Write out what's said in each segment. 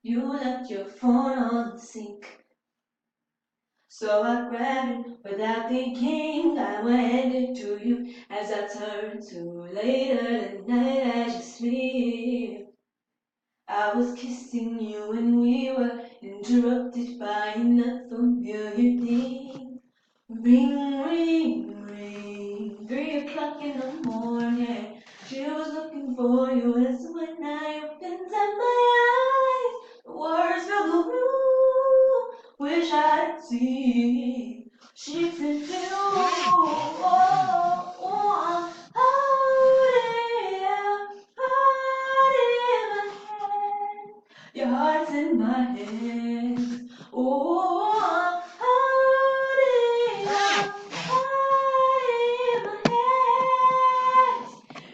You left your phone on the sink, so I grabbed it without thinking. I went to you as I turned to later tonight as you sleep. I was kissing you and we were interrupted by an unfamiliar ding. Ring, ring, ring. 3 o'clock in the morning. She was looking for you, and so when I opened up my eyes, the words filled the room. Wish I'd see. She said, oh, oh, oh, heart in my hand. Your heart's in my hands. Oh,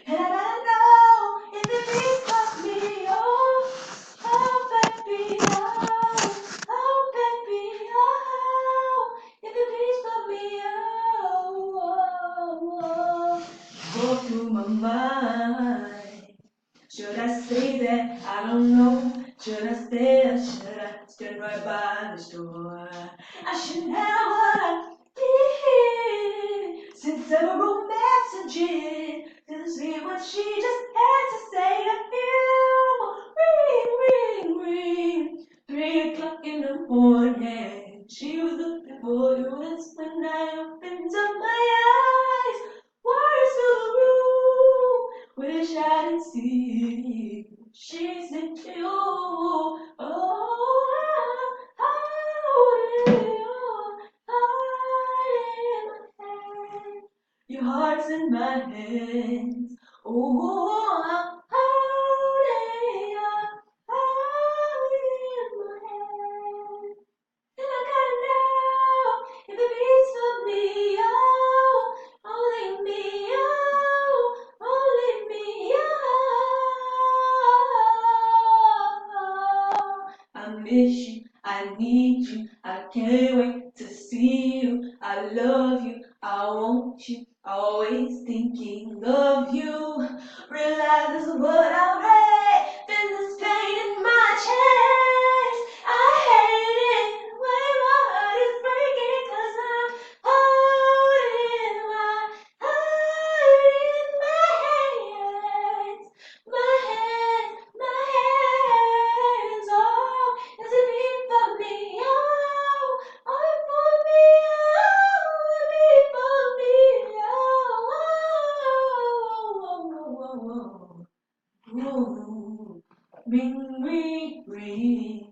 and I gotta know if it beats me, baby, baby, if it beats me, go through my mind. Should I say that? I don't know. Should I stay or should I stand right by the door? I should never be sent several messages to see what she just had to say to him. Ring, ring, ring. 3 o'clock in the morning. She was looking for you. That's when I opened up my eyes. Words to the room. Wish I didn't see. She said you. Your heart's in my hands. Oh, holding your heart in my hand. And I gotta know if it beats for me, only me, only me, I miss you, I need you, I can't wait to see you. I love you, I want you, always thinking of you. Realize this is what I read, feel this pain in my chest. I hate it when my heart is breaking, 'cause I'm holding my heart in my hands. My hands, my hands, oh, does it beat for me, oh, for me, beat for me, oh, ring, ring, ring.